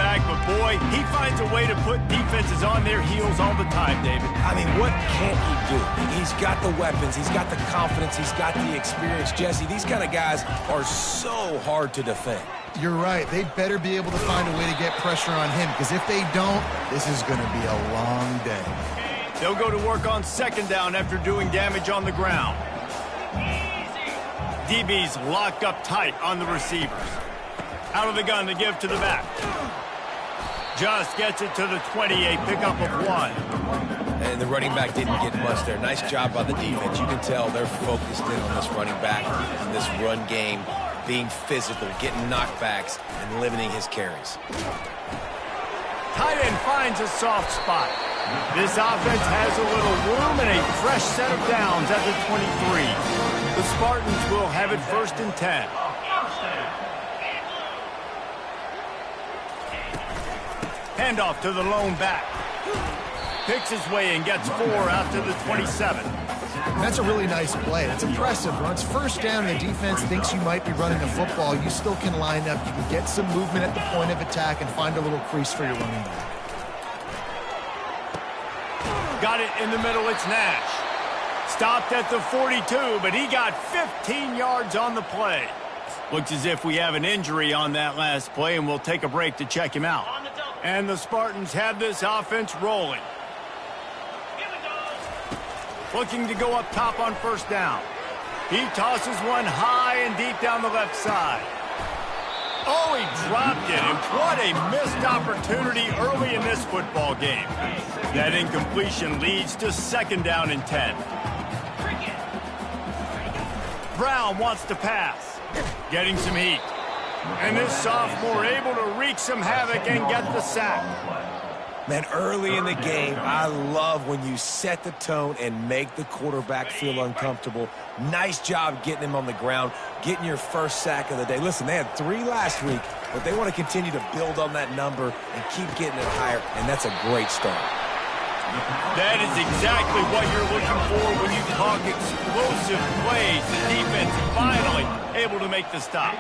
quarterback, but boy, he finds a way to put defenses on their heels all the time, David. I mean, what can't he do? He's got the weapons, he's got the confidence, he's got the experience. Jesse, these kind of guys are so hard to defend. You're right. They'd better be able to find a way to get pressure on him, because if they don't, this is going to be a long day. They'll go to work on second down after doing damage on the ground. DB's locked up tight on the receivers. Out of the gun to give to the back. Just gets it to the 28, pickup of 1. And the running back didn't get much there. Nice job by the defense. You can tell they're focused in on this running back, on this run game, being physical, getting knockbacks, and limiting his carries. Tight end finds a soft spot. This offense has a little room and a fresh set of downs at the 23. The Spartans will have it 1st and 10. Handoff to the lone back. Picks his way and gets 4 out to the 27. That's a really nice play. It's impressive. When it's 1st down and the defense thinks you might be running the football, you still can line up. You can get some movement at the point of attack and find a little crease for your running back. Got it in the middle. It's Nash. Stopped at the 42, but he got 15 yards on the play. Looks as if we have an injury on that last play, and we'll take a break to check him out. And the Spartans have this offense rolling. Looking to go up top on 1st down. He tosses one high and deep down the left side. Oh, he dropped it, and what a missed opportunity early in this football game. That incompletion leads to 2nd down and 10. Brown wants to pass. Getting some heat. And this sophomore able to wreak some havoc and get the sack. Man, early in the game, I love when you set the tone and make the quarterback feel uncomfortable. Nice job getting him on the ground, getting your 1st sack of the day. Listen, they had 3 last week, but they want to continue to build on that number and keep getting it higher, and that's a great start. That is exactly what you're looking for when you talk explosive plays. The defense finally able to make the stop.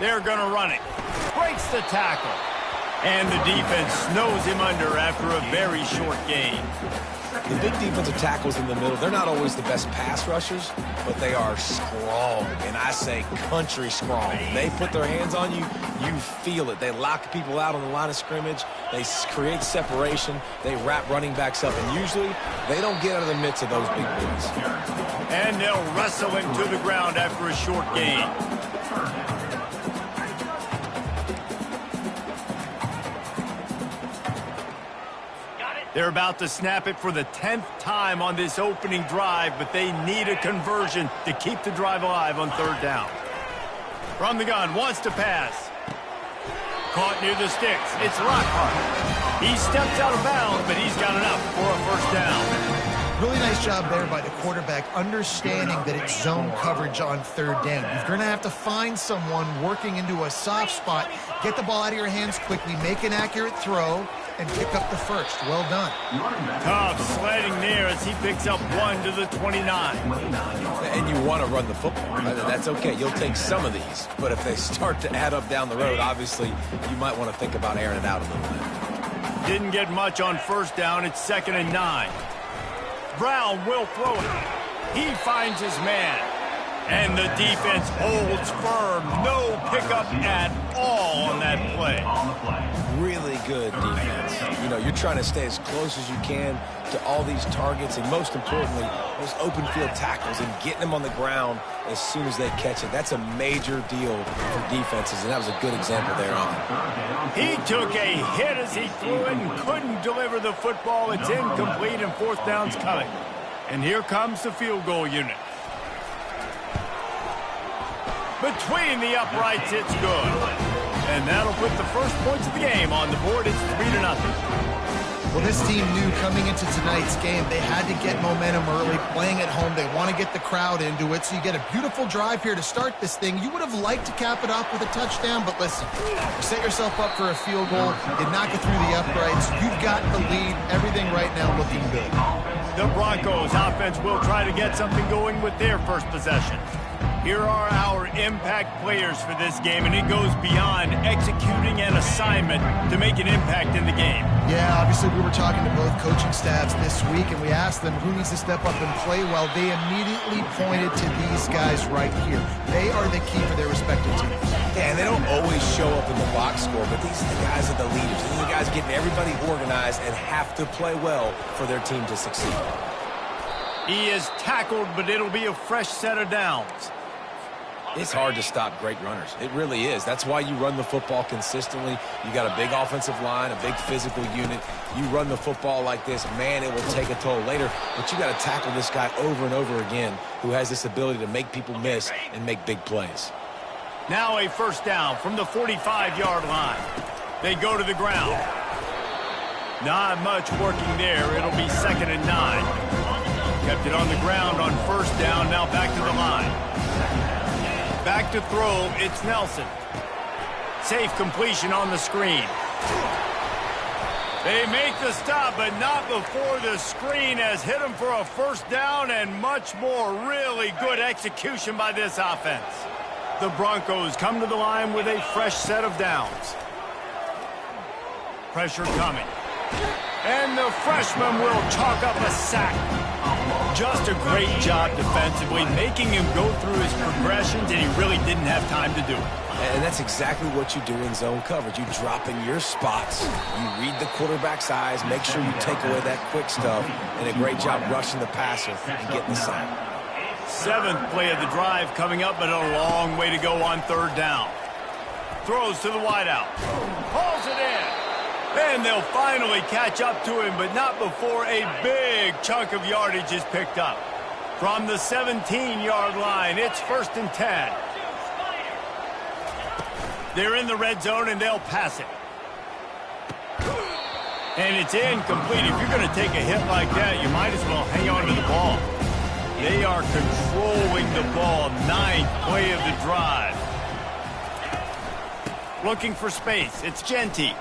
They're going to run it. Breaks the tackle. And the defense snows him under after a very short gain. The big defensive tackles in the middle, they're not always the best pass rushers, but they are strong, and I say country strong. They put their hands on you, you feel it. They lock people out on the line of scrimmage. They create separation. They wrap running backs up, and usually they don't get out of the midst of those big boys. And they'll wrestle him to the ground after a short gain. They're about to snap it for the 10th time on this opening drive, but they need a conversion to keep the drive alive on 3rd down. From the gun, wants to pass. Caught near the sticks. It's Lockhart. He steps out of bounds, but he's got enough for a 1st down. Really nice job there by the quarterback, understanding that it's zone coverage on 3rd down. You're going to have to find someone working into a soft spot, get the ball out of your hands quickly, make an accurate throw, and pick up the 1st. Well done. Tough sledding there as he picks up 1 to the 29. And you want to run the football. That's okay. You'll take some of these. But if they start to add up down the road, obviously you might want to think about airing it out a little bit. Didn't get much on 1st down. It's 2nd and 9. Brown will throw it. He finds his man. And the defense holds firm. No pickup at all on that play. Really good defense. You know, you're trying to stay as close as you can to all these targets, and most importantly, those open field tackles and getting them on the ground as soon as they catch it. That's a major deal for defenses, and that was a good example there on it. He took a hit as he threw it and couldn't deliver the football. It's incomplete, and 4th down's coming. And here comes the field goal unit. Between the uprights, it's good. And that'll put the first points of the game on the board. It's 3-0. Well, this team knew coming into tonight's game they had to get momentum early, playing at home. They want to get the crowd into it, so you get a beautiful drive here to start this thing. You would have liked to cap it off with a touchdown, but listen, you set yourself up for a field goal, you knock it through the uprights, you've got the lead, everything right now looking good. The Broncos offense will try to get something going with their first possession. Here are our impact players for this game, and it goes beyond executing an assignment to make an impact in the game. Yeah, obviously we were talking to both coaching staffs this week, and we asked them who needs to step up and play well. They immediately pointed to these guys right here. They are the key for their respective teams. Yeah, and they don't always show up in the box score, but these are the guys that are the leaders. These are the guys getting everybody organized and have to play well for their team to succeed. He is tackled, but it'll be a fresh set of downs. It's hard to stop great runners. It really is. That's why you run the football consistently. You got a big offensive line, a big physical unit. You run the football like this, man, it will take a toll later. But you got to tackle this guy over and over again who has this ability to make people miss and make big plays. Now a first down from the 45-yard line. They go to the ground. Not much working there. It'll be 2nd and 9. Kept it on the ground on first down. Now back to the line. Back to throw, it's Nelson. Safe completion on the screen. They make the stop, but not before the screen has hit them for a first down and much more. Really good execution by this offense. The Broncos come to the line with a fresh set of downs. Pressure coming. And the freshman will chalk up a sack. Just a great job defensively, making him go through his progressions, and he really didn't have time to do it. And that's exactly what you do in zone coverage. You drop in your spots, you read the quarterback's eyes, make sure you take away that quick stuff, and a great job rushing the passer and getting the sack. 7th play of the drive coming up, but a long way to go on 3rd down. Throws to the wideout. Hauls it in. And they'll finally catch up to him, but not before a big chunk of yardage is picked up. From the 17-yard line, it's 1st and 10. They're in the red zone, and they'll pass it. And it's incomplete. If you're going to take a hit like that, you might as well hang on to the ball. They are controlling the ball. 9th play of the drive. Looking for space. It's Genty.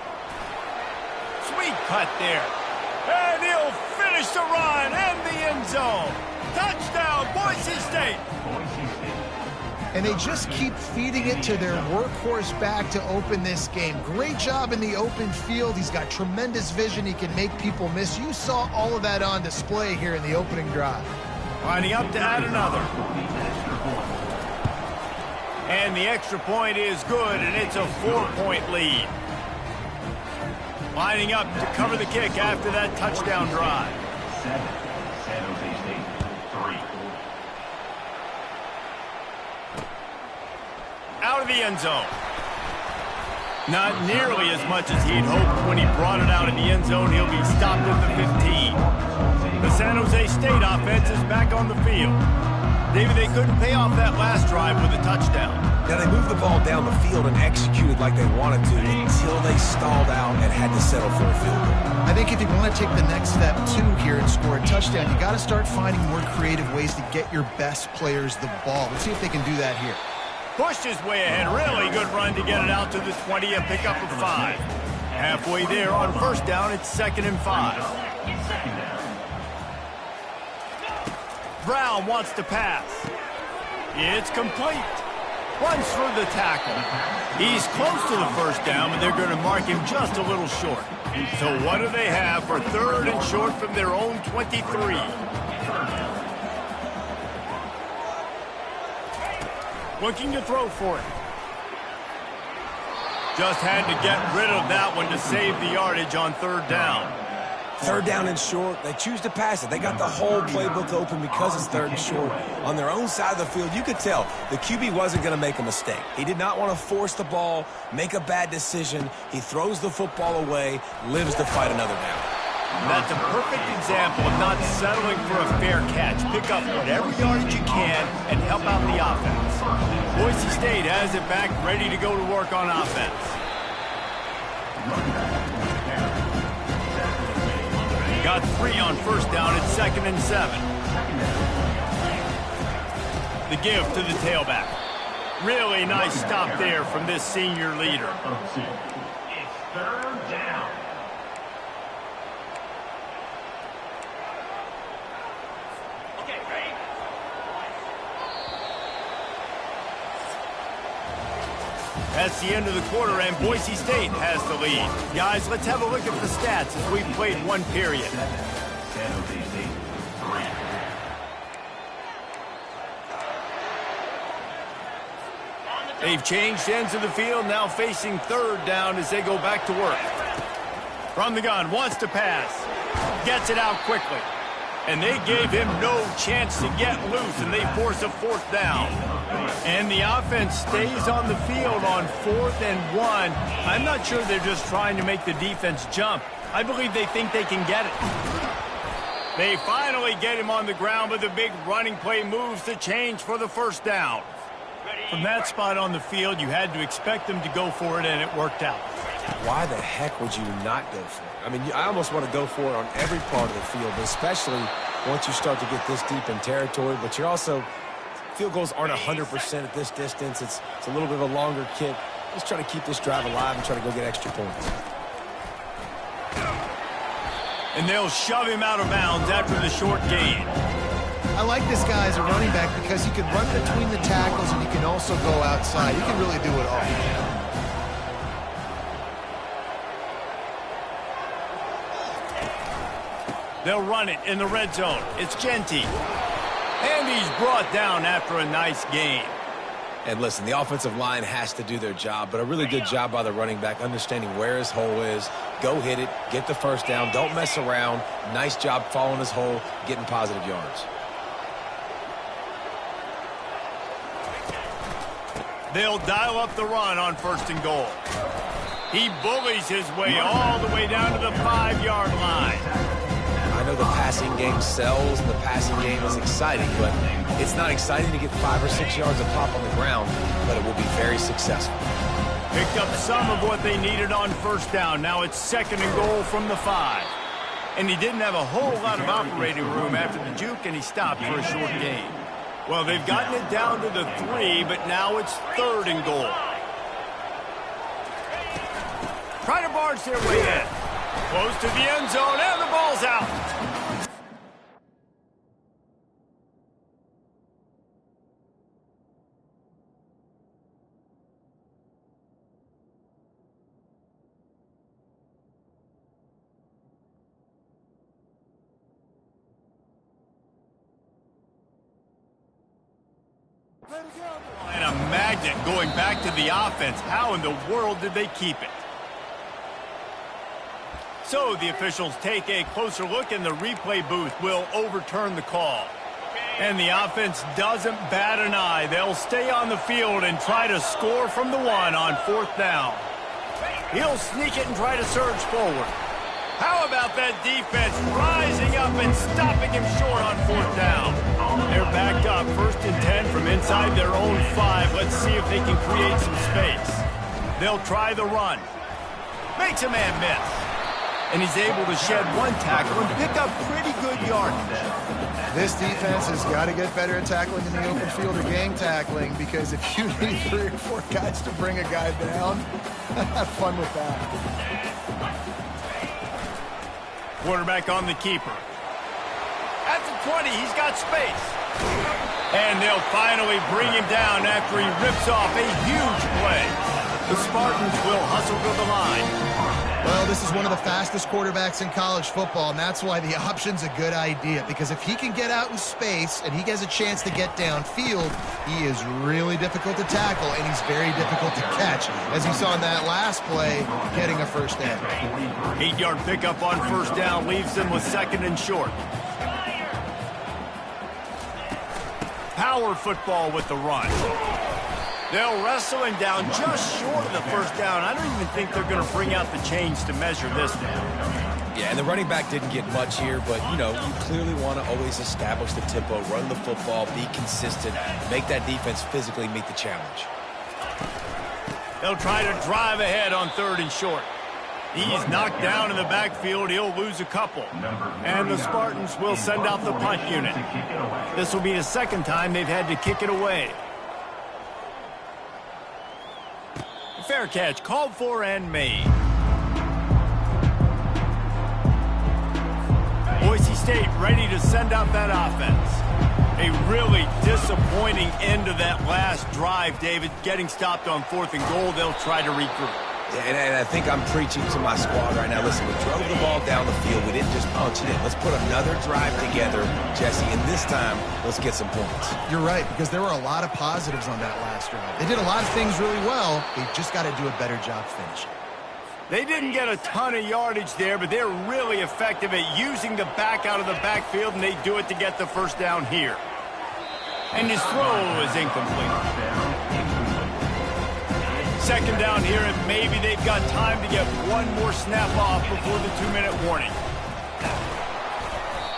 Sweet cut there. And he'll finish the run in the end zone. Touchdown, Boise State. And they just keep feeding it to their workhorse back to open this game. Great job in the open field. He's got tremendous vision. He can make people miss. You saw all of that on display here in the opening drive. Lining up to add another. And the extra point is good, and it's a 4-point lead. Lining up to cover the kick after that touchdown drive. 7, San Jose State, 3. Out of the end zone. Not nearly as much as he'd hoped when he brought it out in the end zone. He'll be stopped at the 15. The San Jose State offense is back on the field. David, they couldn't pay off that last drive with a touchdown. Now, they moved the ball down the field and executed like they wanted to until they stalled out and had to settle for a field goal. I think if you want to take the next step, too, here and score a touchdown, you got to start finding more creative ways to get your best players the ball. Let's see if they can do that here. Pushed his way ahead. Really good run to get it out to the 20, a pickup of 5. Halfway there on first down, it's 2nd and 5. Brown wants to pass. It's complete. Runs through the tackle. He's close to the first down, but they're going to mark him just a little short. So what do they have for 3rd and short from their own 23? Looking to throw for it. Just had to get rid of that one to save the yardage on 3rd down. 3rd down and short, they choose to pass it. They got the whole playbook open because it's 3rd and short. On their own side of the field, you could tell the QB wasn't going to make a mistake. He did not want to force the ball, make a bad decision. He throws the football away, lives to fight another down. That's a perfect example of not settling for a fair catch. Pick up whatever yardage you can and help out the offense. Boise State has it back, ready to go to work on offense. Got 3 on first down. It's 2nd and 7. The give to the tailback. Really nice stop there from this senior leader. It's 3rd down. That's the end of the quarter, and Boise State has the lead. Guys, let's have a look at the stats as we've played one period. San Jose State, 3. They've changed ends of the field, now facing third down as they go back to work. From the gun, wants to pass. Gets it out quickly. And they gave him no chance to get loose, and they force a 4th down. And the offense stays on the field on 4th and 1. I'm not sure they're just trying to make the defense jump. I believe they think they can get it. They finally get him on the ground, but the big running play moves the change for the 1st down. From that spot on the field, you had to expect them to go for it, and it worked out. Why the heck would you not go for it? I mean, I almost want to go for it on every part of the field, but especially once you start to get this deep in territory. But you're also, field goals aren't 100% at this distance. It's a little bit of a longer kick. Just trying to keep this drive alive and try to go get extra points. And they'll shove him out of bounds after the short gain. I like this guy as a running back because he can run between the tackles and he can also go outside. He can really do it all. They'll run it in the red zone. It's Genty. And he's brought down after a nice gain. And listen, the offensive line has to do their job, but a really good job by the running back understanding where his hole is. Go hit it, get the 1st down, don't mess around. Nice job following his hole, getting positive yards. They'll dial up the run on 1st and goal. He bullies his way all the way down to the 5-yard line. I know the passing game sells and the passing game is exciting, but it's not exciting to get 5 or 6 yards of pop on the ground, but it will be very successful. Picked up some of what they needed on 1st down. Now it's 2nd and goal from the 5. And he didn't have a whole lot of operating room after the juke, and he stopped for a short gain. Well, they've gotten it down to the 3, but now it's 3rd and goal. Try to barge their way in. Close to the end zone, and the ball's out. And a magnet going back to the offense. How in the world did they keep it? So the officials take a closer look, and the replay booth will overturn the call. And the offense doesn't bat an eye. They'll stay on the field and try to score from the 1 on 4th down. He'll sneak it and try to surge forward. How about that defense rising up and stopping him short on 4th down? They're backed up 1st and 10 from inside their own 5. Let's see if they can create some space. They'll try the run. Makes a man miss. And he's able to shed 1 tackle and pick up pretty good yardage. This defense has got to get better at tackling in the open field or gang tackling, because if you need 3 or 4 guys to bring a guy down, have fun with that. Quarterback on the keeper. At the 20, he's got space. And they'll finally bring him down after he rips off a huge play. The Spartans will hustle to the line. Well, this is one of the fastest quarterbacks in college football, and that's why the option's a good idea, because if he can get out in space and he gets a chance to get downfield, he is really difficult to tackle, and he's very difficult to catch, as you saw in that last play, getting a 1st down. 8-yard pickup on 1st down leaves them with 2nd and short. Power football with the run. They'll wrestle him down just short of the 1st down. I don't even think they're going to bring out the chains to measure this down. Yeah, and the running back didn't get much here, but, you know, you clearly want to always establish the tempo, run the football, be consistent, make that defense physically meet the challenge. They'll try to drive ahead on 3rd and short. He's knocked down in the backfield. He'll lose a couple. And the Spartans will send out the punt unit. This will be the 2nd time they've had to kick it away. Fair catch, called for and made. Boise State ready to send out that offense. A really disappointing end to that last drive, David. Getting stopped on 4th and goal, they'll try to regroup. Yeah, and I think I'm preaching to my squad right now. Listen, we drove the ball down the field. We didn't just punch it in. Let's put another drive together, Jesse, and this time, let's get some points. You're right, because there were a lot of positives on that last drive. They did a lot of things really well. They've just got to do a better job finishing. They didn't get a ton of yardage there, but they're really effective at using the back out of the backfield, and they do it to get the first down here. And his throw is incomplete. Second down here, and maybe they've got time to get one more snap off before the 2-minute warning.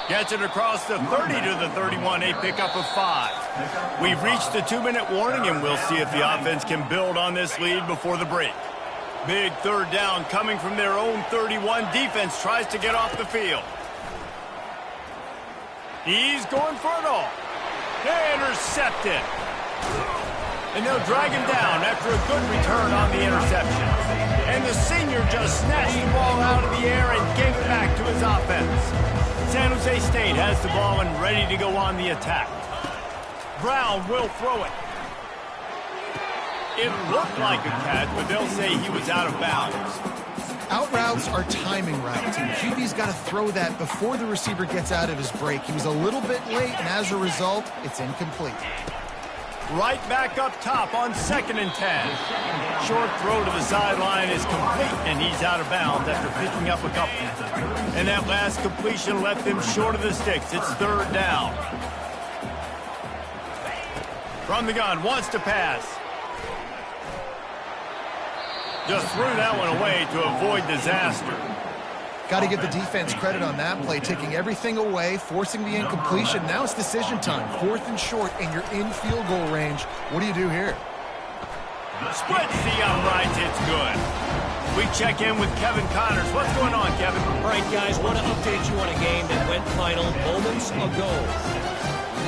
Gets it across the 30 to the 31, a pickup of 5. We've reached the 2-minute warning, and we'll see if the offense can build on this lead before the break. Big third down coming from their own 31. Defense tries to get off the field. He's going for it all. Intercepted. And they'll drag him down after a good return on the interception. And the senior just snatched the ball out of the air and gave it back to his offense. San Jose State has the ball and ready to go on the attack. Brown will throw it. It looked like a catch, but they'll say he was out of bounds. Out routes are timing routes, and QB's got to throw that before the receiver gets out of his break. He was a little bit late, and as a result, it's incomplete. Right back up top on 2nd and 10. Short throw to the sideline is complete, and he's out of bounds after picking up a couple. And that last completion left him short of the sticks. It's 3rd down. From the gun, wants to pass. Just threw that one away to avoid disaster. Got to give the defense credit on that play, taking everything away, forcing the incompletion. Now it's decision time. 4th and short, and you're in field goal range. What do you do here? Splits the uprights. It's good. We check in with Kevin Connors. What's going on, Kevin? All right, guys, want to update you on a game that went final moments ago.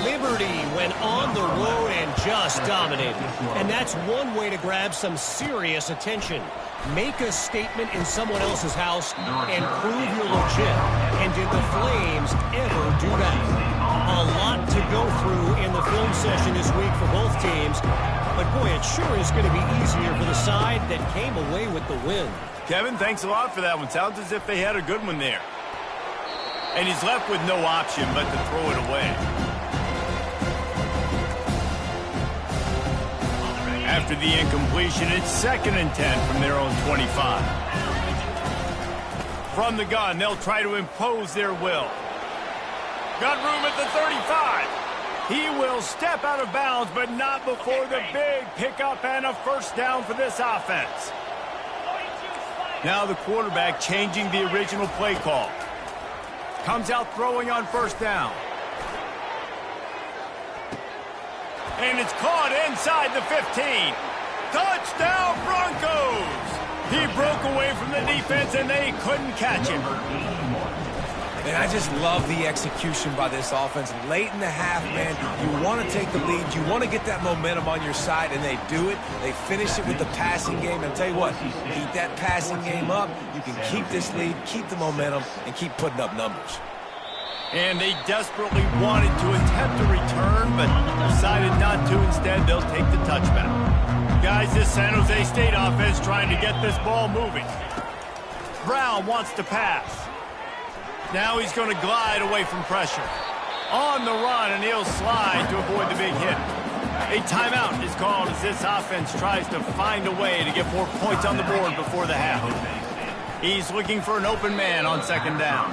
Liberty went on the road and just dominated. And that's one way to grab some serious attention. Make a statement in someone else's house and prove you're legit. And did the Flames ever do that? A lot to go through in the film session this week for both teams. But boy, it sure is going to be easier for the side that came away with the win. Kevin, thanks a lot for that one. Sounds as if they had a good one there. And he's left with no option but to throw it away. After the incompletion, it's 2nd and 10 from their own 25. From the gun, they'll try to impose their will. Got room at the 35. He will step out of bounds, but not before the big pickup and a first down for this offense. Now the quarterback changing the original play call. Comes out throwing on 1st down. And it's caught inside the 15. Touchdown, Broncos! He broke away from the defense, and they couldn't catch him. And I just love the execution by this offense. Late in the half, man, you want to take the lead. You want to get that momentum on your side, and they do it. They finish it with the passing game. And I'll tell you what, keep that passing game up. You can keep this lead, keep the momentum, and keep putting up numbers. And they desperately wanted to attempt a return, but decided not to. Instead, they'll take the touchback. Guys, this San Jose State offense trying to get this ball moving. Brown wants to pass. Now he's going to glide away from pressure. On the run, and he'll slide to avoid the big hit. A timeout is called as this offense tries to find a way to get more points on the board before the half. He's looking for an open man on 2nd down.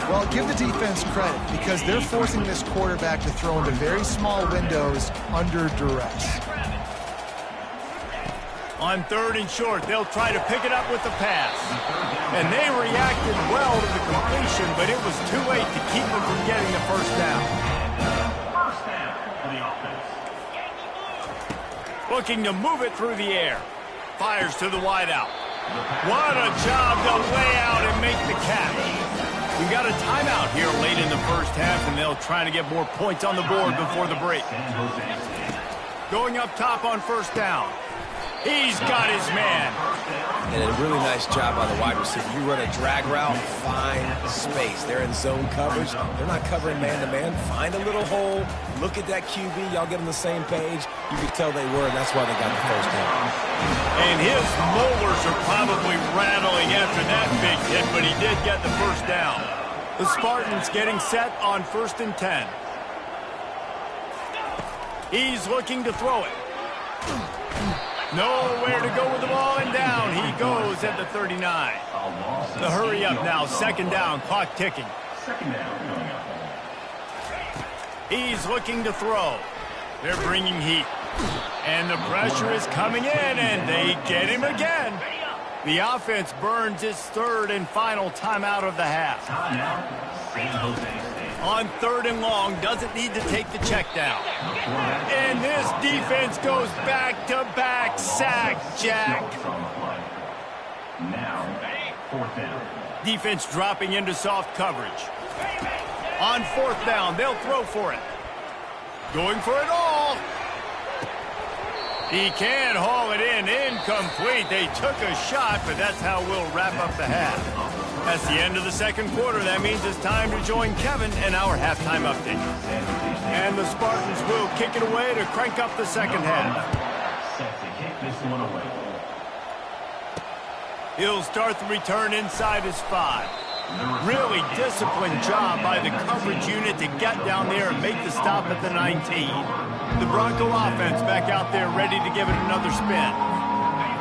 Well, give the defense credit because they're forcing this quarterback to throw into very small windows under duress. On 3rd and short, they'll try to pick it up with the pass. And they reacted well to the completion, but it was too late to keep them from getting the first down. First down for the offense. Looking to move it through the air. Fires to the wideout. What a job to lay out and make the catch. We got a timeout here late in the first half, and they'll try to get more points on the board before the break. Going up top on 1st down. He's got his man. And a really nice job by the wide receiver. You run a drag route, find space. They're in zone coverage. They're not covering man-to-man. Find a little hole. Look at that QB. Y'all get on the same page. You could tell they were, and that's why they got the first down. And his molars are probably rattling after that big hit, but he did get the first down. The Spartans getting set on 1st and 10. He's looking to throw it. Nowhere to go with the ball, and down he goes at the 39. The hurry up now, 2nd down, clock ticking. He's looking to throw. They're bringing heat. And the pressure is coming in, and they get him again. The offense burns its 3rd and final timeout of the half. On 3rd and long, doesn't need to take the check down. And this defense goes back-to-back sack, Jack. Now, 4th down. Defense dropping into soft coverage. On 4th down, they'll throw for it. Going for it all. He can haul it in, incomplete. They took a shot, but that's how we'll wrap up the half. That's the end of the 2nd quarter. That means it's time to join Kevin in our halftime update. And the Spartans will kick it away to crank up the 2nd half. Set to kick this one away. He'll start the return inside his 5. Really disciplined job by the coverage unit to get down there and make the stop at the 19. The Bronco offense back out there ready to give it another spin.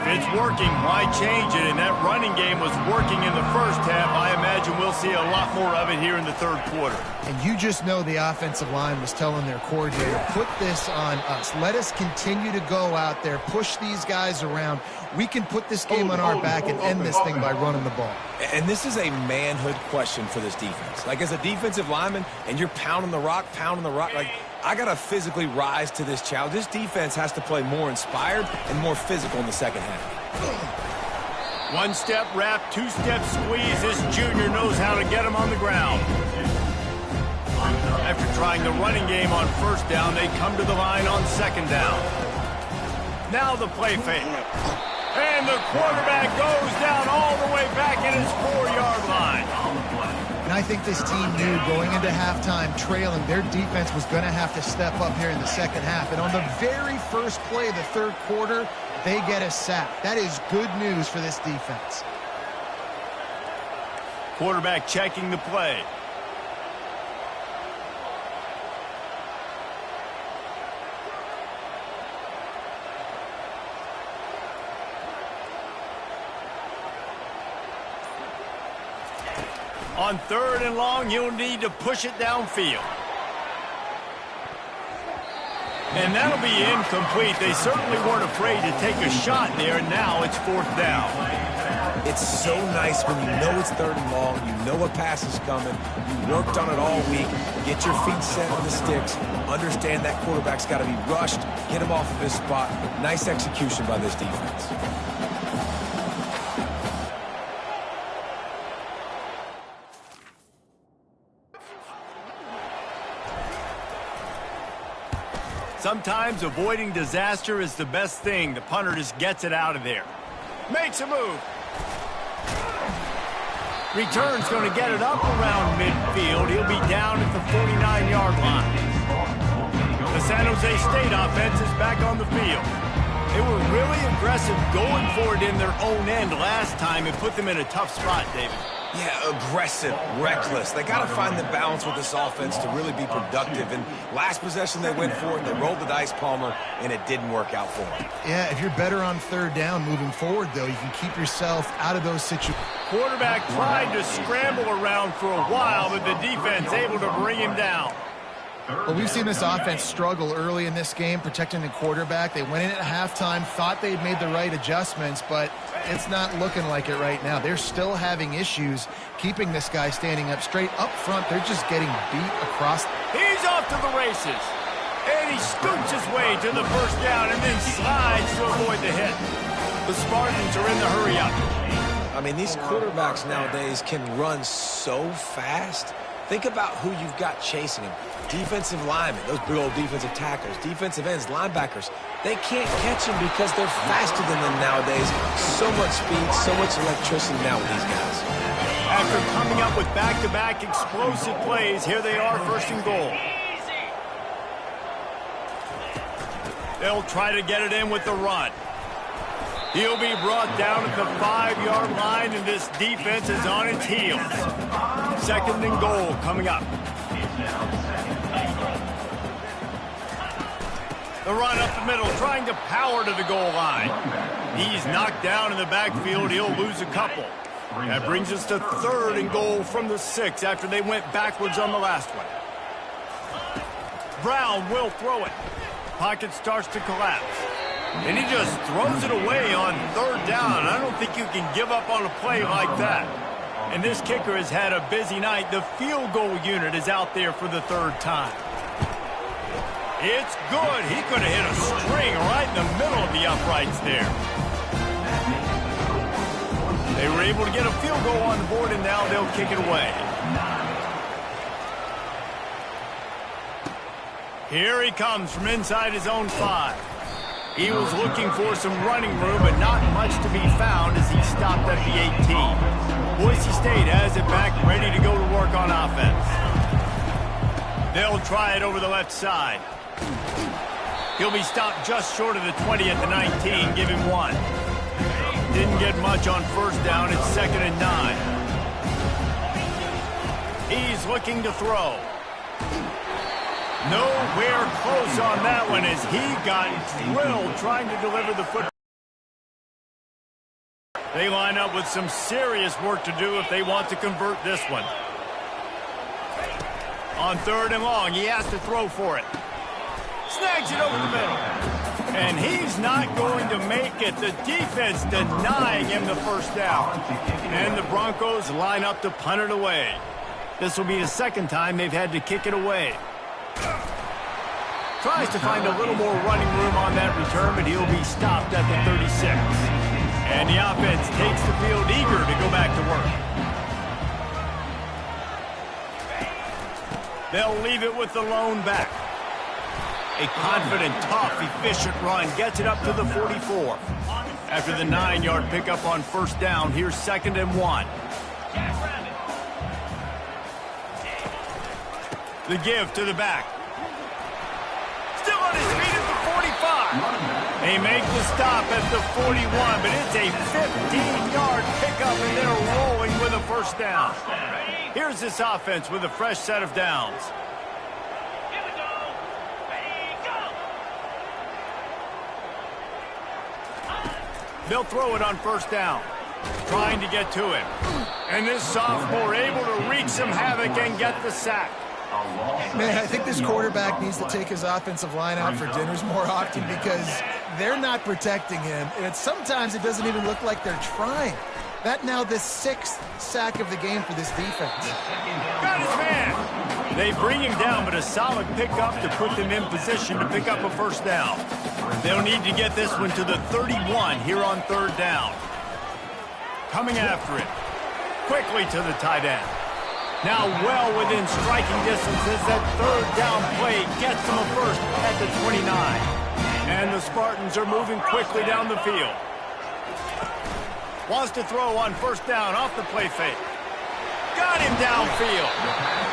If it's working, why change it? And that running game was working in the 1st half. I imagine we'll see a lot more of it here in the 3rd quarter. And you just know the offensive line was telling their coordinator, put this on us. Let us continue to go out there, push these guys around. We can put this game on our back and end this thing by running the ball. And this is a manhood question for this defense. Like, as a defensive lineman, and you're pounding the rock, like, I got to physically rise to this challenge. This defense has to play more inspired and more physical in the 2nd half. 1-step wrap, 2-step squeeze. This junior knows how to get him on the ground. After trying the running game on 1st down, they come to the line on 2nd down. Now the play fake. And the quarterback goes down all the way back at his 4-yard line. And I think this team knew going into halftime trailing, their defense was going to have to step up here in the 2nd half. And on the very first play of the 3rd quarter, they get a sack. That is good news for this defense. Quarterback checking the play. On 3rd and long, you'll need to push it downfield. And that'll be incomplete. They certainly weren't afraid to take a shot there, and now it's 4th down. It's so nice when you know it's 3rd and long, you know a pass is coming, you worked on it all week, get your feet set on the sticks, understand that quarterback's got to be rushed, get him off of his spot. Nice execution by this defense. Sometimes avoiding disaster is the best thing. The punter just gets it out of there. Makes a move. Return's going to get it up around midfield. He'll be down at the 49-yard line. The San Jose State offense is back on the field. They were really aggressive going for it in their own end last time. It put them in a tough spot, David. Yeah, aggressive, reckless. They got to find the balance with this offense to really be productive. And last possession they went for it, they rolled the dice, Palmer, and it didn't work out for them. Yeah, if you're better on 3rd down moving forward, though, you can keep yourself out of those situations. Quarterback tried to scramble around for a while, but the defense able to bring him down. Well, we've seen this offense struggle early in this game, protecting the quarterback. They went in at halftime, thought they'd made the right adjustments, but it's not looking like it right now. They're still having issues keeping this guy standing up straight. Up front, they're just getting beat across. He's off to the races. And he scoots his way to the 1st down and then slides to avoid the hit. The Spartans are in the hurry-up. I mean, these quarterbacks nowadays can run so fast. Think about who you've got chasing him. Defensive linemen, those big old defensive tackles, defensive ends, linebackers. They can't catch him because they're faster than them nowadays. So much speed, so much electricity now with these guys. After coming up with back-to-back explosive plays, here they are, first and goal. They'll try to get it in with the run. He'll be brought down at the 5-yard line, and this defense is on its heels. Second and goal coming up. The run up the middle, trying to power to the goal line. He's knocked down in the backfield. He'll lose a couple. That brings us to third and goal from the 6 after they went backwards on the last one. Brown will throw it. Pocket starts to collapse. And he just throws it away on third down. I don't think you can give up on a play like that. And this kicker has had a busy night. The field goal unit is out there for the third time. It's good. He could have hit a string right in the middle of the uprights there. They were able to get a field goal on the board, and now they'll kick it away. Here he comes from inside his own 5. He was looking for some running room, but not much to be found as he stopped at the 18. Boise State has it back, ready to go to work on offense. They'll try it over the left side. He'll be stopped just short of the 20 at the 19. Give him 1. Didn't get much on first down. It's second and 9. He's looking to throw. Nowhere close on that one as he got drilled trying to deliver the football. They line up with some serious work to do if they want to convert this one. On third and long, he has to throw for it. Snags it over the middle. And he's not going to make it. The defense denying him the first down. And the Broncos line up to punt it away. This will be the second time they've had to kick it away. Tries to find a little more running room on that return, but he'll be stopped at the 36. And the offense takes the field eager to go back to work. They'll leave it with the lone back. A confident, tough, efficient run gets it up to the 44. After the 9-yard pickup on first down, here's second and 1. The give to the back. Still on his feet at the 45. They make the stop at the 41, but it's a 15-yard pickup, and they're rolling with a first down. Here's this offense with a fresh set of downs. They'll throw it on first down, trying to get to him. And this sophomore able to wreak some havoc and get the sack. Man, I think this quarterback needs to take his offensive line out for dinners more often because they're not protecting him. And sometimes it doesn't even look like they're trying. That now the 6th sack of the game for this defense. Got his man. They bring him down, but a solid pickup to put them in position to pick up a first down. They'll need to get this one to the 31 here on third down. Coming after it. Quickly to the tight end. Now well within striking distance as that third down play gets them a first at the 29. And the Spartans are moving quickly down the field. Wants to throw on first down off the play fake. Got him downfield.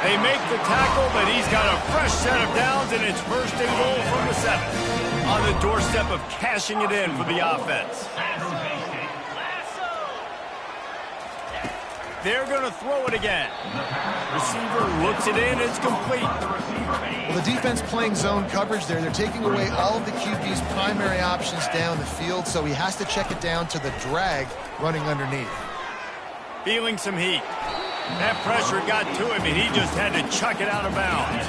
They make the tackle, but he's got a fresh set of downs, and it's first and goal from the 7. On the doorstep of cashing it in for the offense. They're going to throw it again. Receiver looks it in. It's complete. Well, the defense playing zone coverage there. They're taking away all of the QB's primary options down the field, so he has to check it down to the drag running underneath. Feeling some heat. That pressure got to him, and he just had to chuck it out of bounds.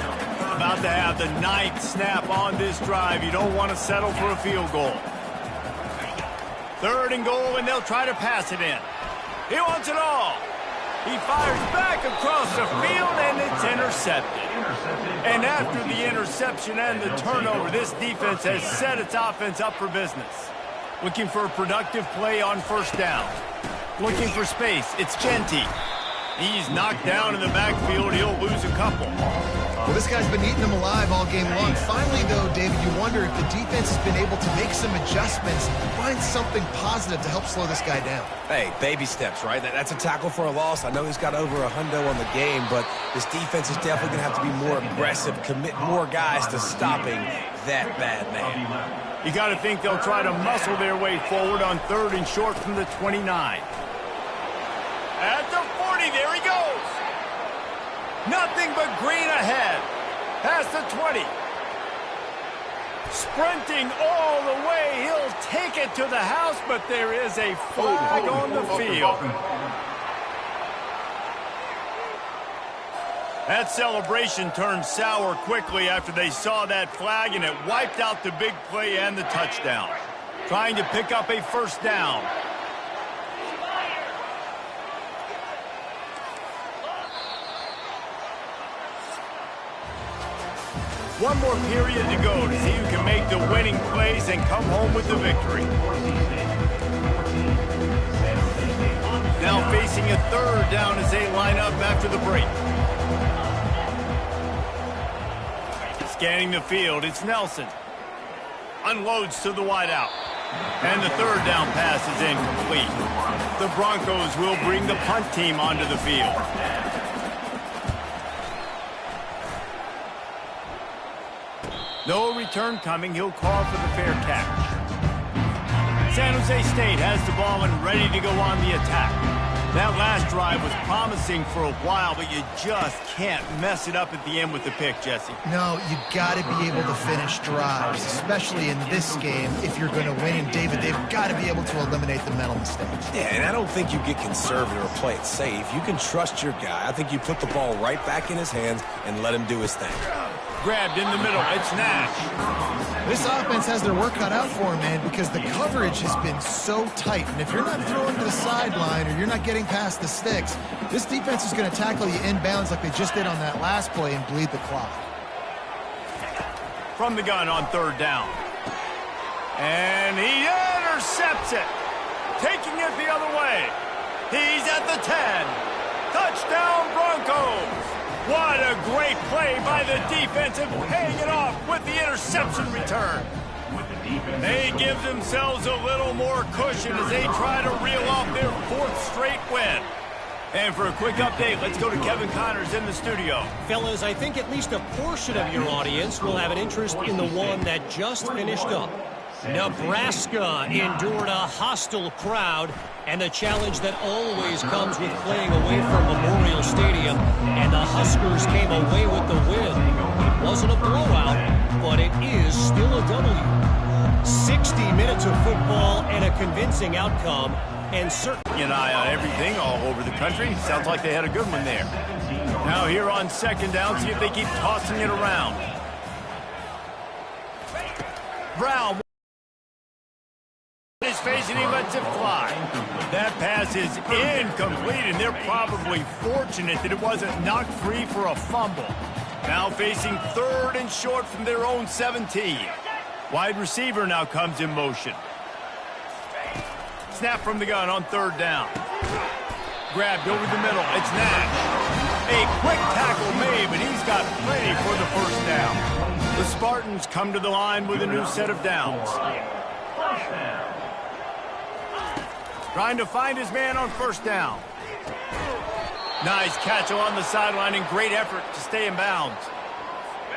About to have the 9th snap on this drive. You don't want to settle for a field goal. Third and goal, and they'll try to pass it in. He wants it all. He fires back across the field, and it's intercepted. And after the interception and the turnover, this defense has set its offense up for business. Looking for a productive play on first down. Looking for space. It's Genty. He's knocked down in the backfield. He'll lose a couple. Well, this guy's been eating them alive all game long. Finally, though, David, you wonder if the defense has been able to make some adjustments, find something positive to help slow this guy down. Hey, baby steps, right? That's a tackle for a loss. I know he's got over $100 on the game, but this defense is definitely going to have to be more aggressive, commit more guys to stopping that bad man. You got to think they'll try to muscle their way forward on 3rd and short from the 29. At the 40, there he goes. Nothing but green ahead. Past the 20. Sprinting all the way. He'll take it to the house, but there is a flag on the field. That celebration turned sour quickly after they saw that flag, and it wiped out the big play and the touchdown. Trying to pick up a first down. One more period to go to see who can make the winning plays and come home with the victory. Now facing a 3rd down as they line up after the break. Scanning the field, it's Nelson. Unloads to the wideout. And the 3rd down pass is incomplete. The Broncos will bring the punt team onto the field. No return coming. He'll call for the fair catch. San Jose State has the ball and ready to go on the attack. That last drive was promising for a while, but you just can't mess it up at the end with the pick, Jesse. No, you got to be able to finish drives, especially in this game. If you're going to win, and David, they've got to be able to eliminate the mental mistakes. Yeah, and I don't think you get conservative or play it safe. You can trust your guy. I think you put the ball right back in his hands and let him do his thing. Grabbed in the middle. It's Nash. This offense has their work cut out for him, man, because the coverage has been so tight. And if you're not throwing to the sideline or you're not getting past the sticks, this defense is going to tackle you inbounds like they just did on that last play and bleed the clock. From the gun on 3rd down. And he intercepts it. Taking it the other way. He's at the 10. Touchdown Broncos. What a great play by the defense and paying it off with the interception return. They give themselves a little more cushion as they try to reel off their 4th straight win. And for a quick update, let's go to Kevin Connors in the studio. Fellas, I think at least a portion of your audience will have an interest in the one that just finished up. Nebraska endured a hostile crowd and the challenge that always comes with playing away from Memorial Stadium, and the Huskers came away with the win. It wasn't a blowout, but it is still a W. 60 minutes of football and a convincing outcome, and certainly An eye on everything all over the country. Sounds like they had a good one there. Now here on 2nd down, see if they keep tossing it around. Brown his face and he lets it fly. That pass is incomplete, and they're probably fortunate that it wasn't knocked free for a fumble. Now facing 3rd and short from their own 17. Wide receiver now comes in motion. Snap from the gun on 3rd down. Grabbed over the middle. It's Nash. A quick tackle made, but he's got plenty for the first down. The Spartans come to the line with a new set of downs. Trying to find his man on 1st down. Nice catch along the sideline and great effort to stay in bounds.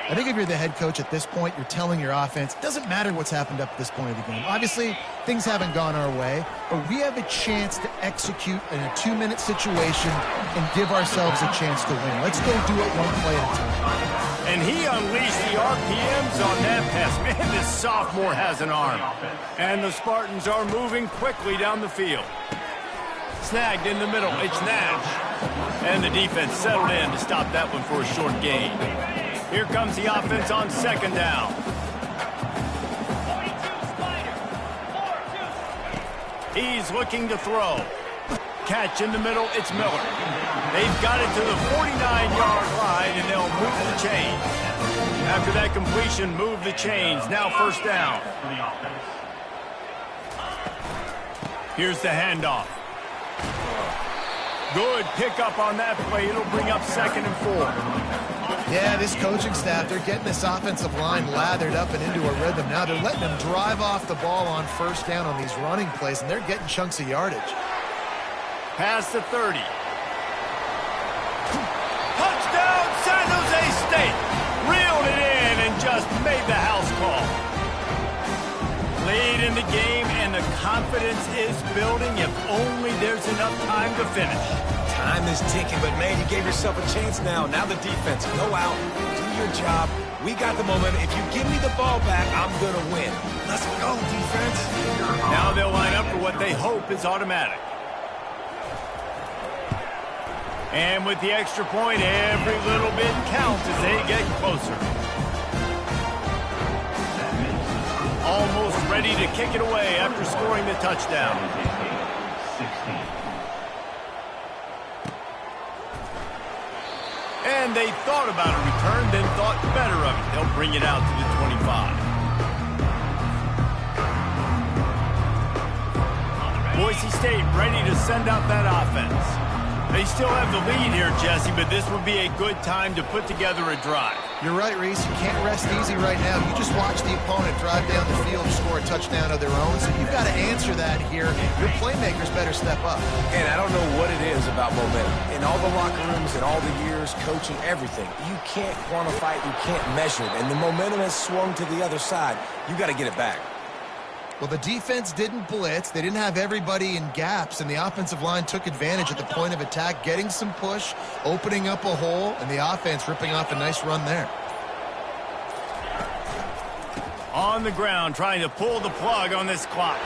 I think if you're the head coach at this point, you're telling your offense, it doesn't matter what's happened up to this point of the game. Obviously, things haven't gone our way, but we have a chance to execute in a 2-minute situation and give ourselves a chance to win. Let's go do it one play at a time. And he unleashed the RPMs on that pass. Man, this sophomore has an arm. And the Spartans are moving quickly down the field. Snagged in the middle. It's Nash. And the defense settled in to stop that one for a short gain. Here comes the offense on 2nd down. He's looking to throw. Catch in the middle, it's Miller. They've got it to the 49-yard line, and they'll move the chains. After that completion, move the chains. Now 1st down. Here's the handoff. Good pickup on that play. It'll bring up 2nd and 4. Yeah, this coaching staff, they're getting this offensive line lathered up and into a rhythm. Now they're letting them drive off the ball on 1st down on these running plays, and they're getting chunks of yardage. Past the 30. Touchdown, San Jose State. Reeled it in and just made the house call. Lead in the game, and the confidence is building if only there's enough time to finish. Time is ticking, but, man, you gave yourself a chance now. Now the defense, go out, do your job. We got the momentum. If you give me the ball back, I'm going to win. Let's go, defense. Now they'll line up for what they hope is automatic. And with the extra point, every little bit counts as they get closer. Almost ready to kick it away after scoring the touchdown. And they thought about a return, then thought better of it. They'll bring it out to the 25. Boise State ready to send out that offense. They still have the lead here, Jesse, but this would be a good time to put together a drive. You're right, Reese. You can't rest easy right now. You just watch the opponent drive down the field and score a touchdown of their own, so you've got to answer that here. Your playmakers better step up. And I don't know what it is about momentum. In all the locker rooms, in all the years, coaching, everything, you can't quantify it, you can't measure it. And the momentum has swung to the other side. You got to get it back. Well, the defense didn't blitz. They didn't have everybody in gaps, and the offensive line took advantage at the point of attack, getting some push, opening up a hole, and the offense ripping off a nice run there. On the ground, trying to pull the plug on this clock.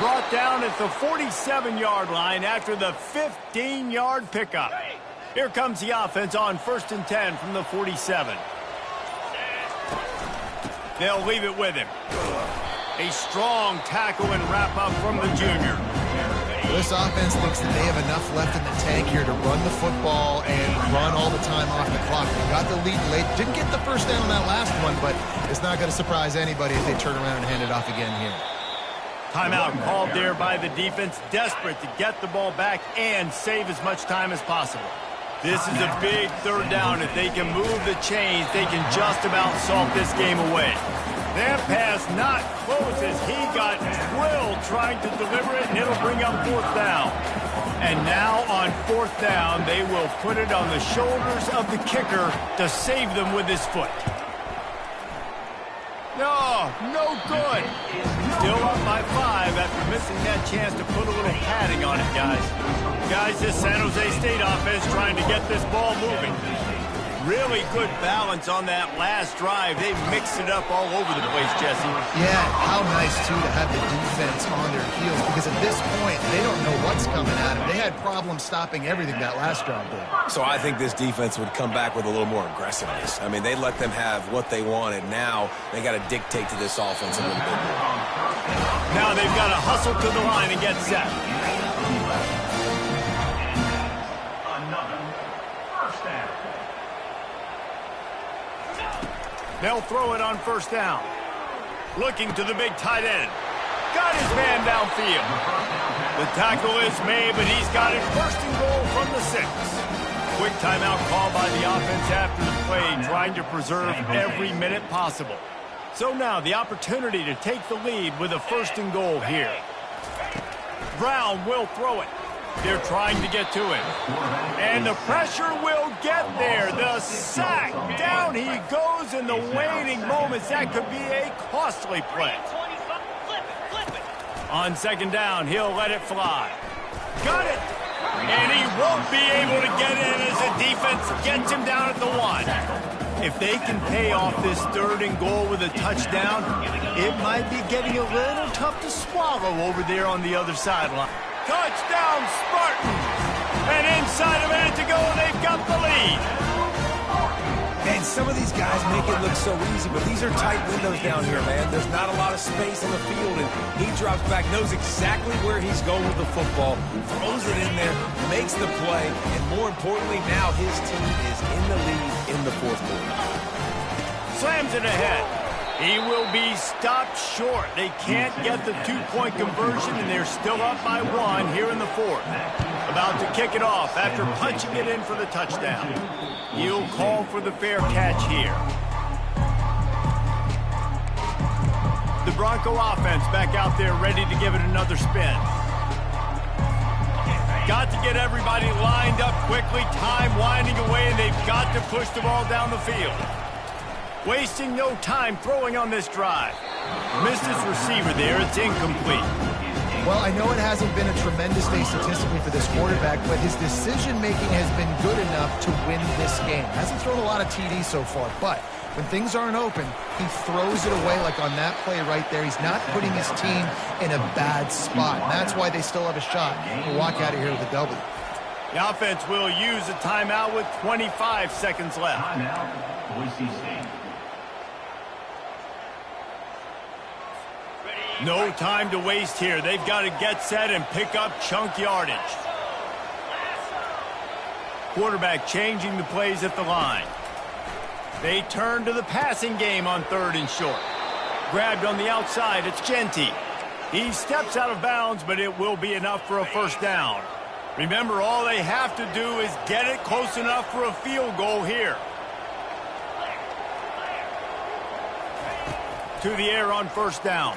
Brought down at the 47-yard line after the 15-yard pickup. Here comes the offense on 1st and 10 from the 47. They'll leave it with him. A strong tackle and wrap-up from the junior. This offense thinks that they have enough left in the tank here to run the football and run all the time off the clock. They got the lead late. Didn't get the first down on that last one, but it's not going to surprise anybody if they turn around and hand it off again here. Timeout called there by the defense, desperate to get the ball back and save as much time as possible. This is a big 3rd down. If they can move the chains, they can just about salt this game away. That pass not close as he got drilled trying to deliver it, and it'll bring up 4th down. And now on 4th down, they will put it on the shoulders of the kicker to save them with his foot. No good. Still up by 5 after missing that chance to put a little padding on it, guys. Guys, this San Jose State offense trying to get this ball moving. Really good balance on that last drive. They mixed it up all over the place, Jesse. Yeah, how nice, too, to have the defense on their heels, because at this point, they don't know what's coming at them. They had problems stopping everything that last drive did. So I think this defense would come back with a little more aggressiveness. I mean, they let them have what they wanted. Now they got to dictate to this offense a little bit more. Now they've got to hustle to the line and get set. They'll throw it on 1st down. Looking to the big tight end. Got his man downfield. The tackle is made, but he's got it 1st and goal from the 6. Quick timeout call by the offense after the play, trying to preserve every minute possible. So now the opportunity to take the lead with a 1st and goal here. Brown will throw it. They're trying to get to him. And the pressure will get there. The sack. Down he goes in the waning moments. That could be a costly play. On 2nd down, he'll let it fly. Got it. And he won't be able to get in as the defense gets him down at the 1. If they can pay off this 3rd and goal with a touchdown, it might be getting a little tough to swallow over there on the other sideline. Touchdown, Spartans! And inside a minute to go, they've got the lead. And some of these guys make it look so easy, but these are tight windows down here, man. There's not a lot of space on the field, and he drops back, knows exactly where he's going with the football, throws it in there, makes the play, and more importantly, now his team is in the lead in the 4th quarter. Slams it ahead. He will be stopped short. They can't get the two-point conversion, and they're still up by 1 here in the fourth. About to kick it off after punching it in for the touchdown. He'll call for the fair catch here. The Bronco offense back out there ready to give it another spin. Got to get everybody lined up quickly, time winding away, and they've got to push the ball down the field. Wasting no time throwing on this drive. Missed his receiver there. It's incomplete. Well, I know it hasn't been a tremendous day statistically for this quarterback, but his decision-making has been good enough to win this game. Hasn't thrown a lot of TDs so far, but when things aren't open, he throws it away like on that play right there. He's not putting his team in a bad spot, and that's why they still have a shot to walk out of here with a W. The offense will use a timeout with 25 seconds left. Timeout, Boise State. No time to waste here. They've got to get set and pick up chunk yardage. Quarterback changing the plays at the line. They turn to the passing game on 3rd and short. Grabbed on the outside, it's Genty. He steps out of bounds, but it will be enough for a first down. Remember, all they have to do is get it close enough for a field goal here. To the air on first down.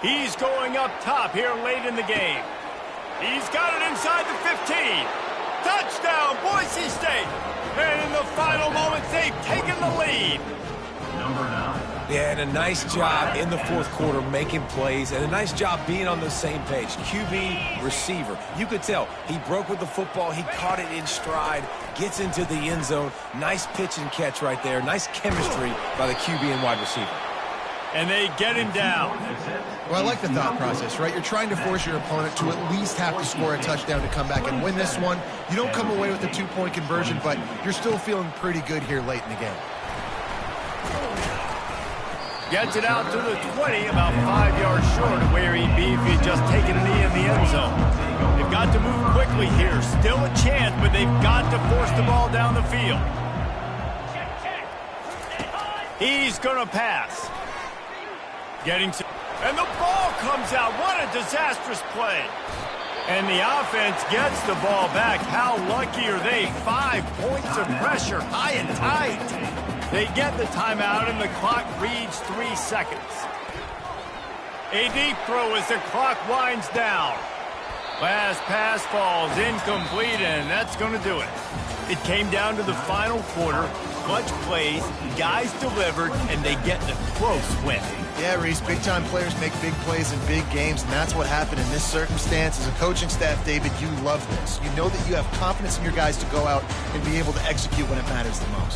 He's going up top here late in the game. He's got it inside the 15. Touchdown, Boise State. And in the final moments, they've taken the lead. Number 9. Yeah, and a nice job in the fourth quarter making plays, and a nice job being on the same page. QB, receiver. You could tell he broke with the football. He caught it in stride, gets into the end zone. Nice pitch and catch right there. Nice chemistry by the QB and wide receiver. And they get him down. Well, I like the thought process, right? You're trying to force your opponent to at least have to score a touchdown to come back and win this one. You don't come away with a two-point conversion, but you're still feeling pretty good here late in the game. Gets it out to the 20, about 5 yards short of where he'd be if he'd just taken a knee in the end zone. They've got to move quickly here. Still a chance, but they've got to force the ball down the field. He's going to pass. And the ball comes out. What a disastrous play. And the offense gets the ball back. How lucky are they? 5 points of pressure, high and tight. They get the timeout, and the clock reads 3 seconds. A deep throw as the clock winds down. Last pass falls incomplete, and that's going to do it. It came down to the final quarter. Clutch plays, guys delivered, and they get the close win. Yeah, Reese, big-time players make big plays in big games, and that's what happened in this circumstance. As a coaching staff, David, you love this. You know that you have confidence in your guys to go out and be able to execute when it matters the most.